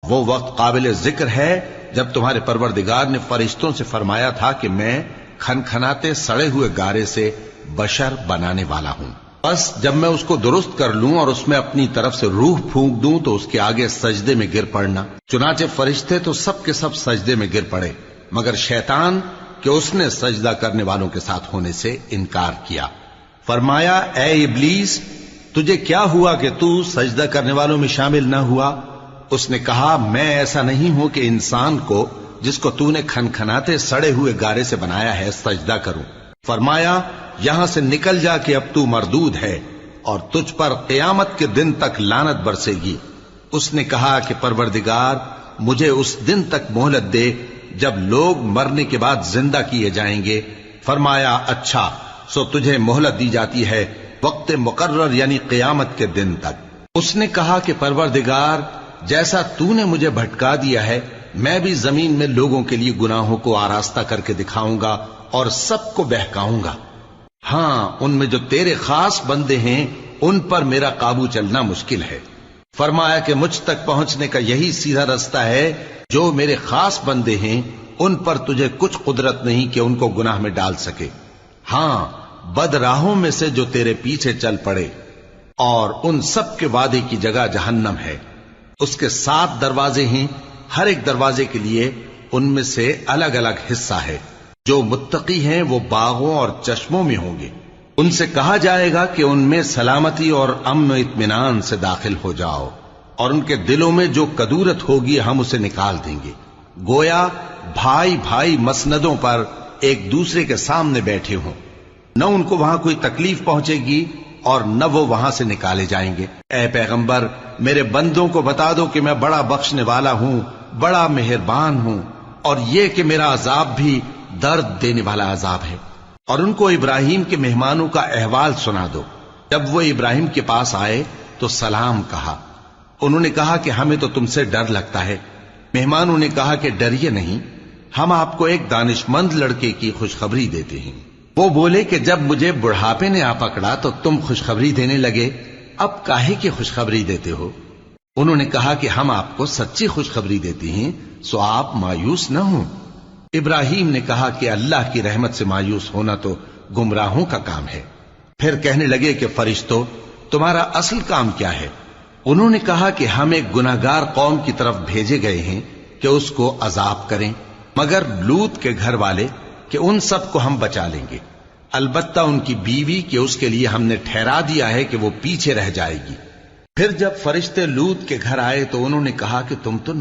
وہ وقت قابل ذکر ہے جب تمہارے پروردگار نے فرشتوں سے فرمایا تھا کہ میں کھنکھناتے سڑے ہوئے گارے سے بشر بنانے والا ہوں، بس جب میں اس کو درست کر لوں اور اس میں اپنی طرف سے روح پھونک دوں تو اس کے آگے سجدے میں گر پڑنا۔ چنانچہ فرشتے تو سب کے سب سجدے میں گر پڑے مگر شیطان کہ اس نے سجدہ کرنے والوں کے ساتھ ہونے سے انکار کیا۔ فرمایا اے ابلیس، تجھے کیا ہوا کہ تو سجدہ کرنے والوں میں شامل نہ ہوا؟ اس نے کہا میں ایسا نہیں ہوں کہ انسان کو جس کو تو نے کھنکھناتے سڑے ہوئے گارے سے بنایا ہے سجدہ کروں۔ فرمایا یہاں سے نکل جا کہ اب تو مردود ہے اور تجھ پر قیامت کے دن تک لعنت برسے گی۔ اس نے کہا کہ پروردگار مجھے اس دن تک مہلت دے جب لوگ مرنے کے بعد زندہ کیے جائیں گے۔ فرمایا اچھا، سو تجھے مہلت دی جاتی ہے وقت مقرر یعنی قیامت کے دن تک۔ اس نے کہا کہ پروردگار جیسا تو نے مجھے بھٹکا دیا ہے میں بھی زمین میں لوگوں کے لیے گناہوں کو آراستہ کر کے دکھاؤں گا اور سب کو بہکاؤں گا۔ ہاں ان میں جو تیرے خاص بندے ہیں ان پر میرا قابو چلنا مشکل ہے۔ فرمایا کہ مجھ تک پہنچنے کا یہی سیدھا رستہ ہے، جو میرے خاص بندے ہیں ان پر تجھے کچھ قدرت نہیں کہ ان کو گناہ میں ڈال سکے۔ ہاں بد راہوں میں سے جو تیرے پیچھے چل پڑے، اور ان سب کے وعدے کی جگہ جہنم ہے۔ اس کے 7 دروازے ہیں، ہر ایک دروازے کے لیے ان میں سے الگ الگ حصہ ہے۔ جو متقی ہیں وہ باغوں اور چشموں میں ہوں گے۔ ان سے کہا جائے گا کہ ان میں سلامتی اور امن و اطمینان سے داخل ہو جاؤ، اور ان کے دلوں میں جو کدورت ہوگی ہم اسے نکال دیں گے، گویا بھائی بھائی مسندوں پر ایک دوسرے کے سامنے بیٹھے ہوں۔ نہ ان کو وہاں کوئی تکلیف پہنچے گی اور نہ وہ وہاں سے نکالے جائیں گے۔ اے پیغمبر میرے بندوں کو بتا دو کہ میں بڑا بخشنے والا ہوں، بڑا مہربان ہوں، اور یہ کہ میرا عذاب بھی درد دینے والا عذاب ہے۔ اور ان کو ابراہیم کے مہمانوں کا احوال سنا دو۔ جب وہ ابراہیم کے پاس آئے تو سلام کہا۔ انہوں نے کہا کہ ہمیں تو تم سے ڈر لگتا ہے۔ مہمانوں نے کہا کہ ڈریے نہیں، ہم آپ کو ایک دانشمند لڑکے کی خوشخبری دیتے ہیں۔ وہ بولے کہ جب مجھے بڑھاپے نے آ پکڑا تو تم خوشخبری دینے لگے، اب کاہے کی خوشخبری دیتے ہو؟ انہوں نے کہا کہ ہم آپ کو سچی خوشخبری دیتے ہیں، سو آپ مایوس نہ ہوں۔ ابراہیم نے کہا کہ اللہ کی رحمت سے مایوس ہونا تو گمراہوں کا کام ہے۔ پھر کہنے لگے کہ فرشتوں تمہارا اصل کام کیا ہے؟ انہوں نے کہا کہ ہم ایک گناہگار قوم کی طرف بھیجے گئے ہیں کہ اس کو عذاب کریں، مگر لوط کے گھر والے کہ ان سب کو ہم بچا لیں گے، البتہ ان کی بیوی کہ اس کے لیے ہم نے ٹھہرا دیا ہے کہ وہ پیچھے رہ جائے گی۔ پھر جب فرشتے لوط کے گھر آئے تو انہوں نے کہا کہ تم تو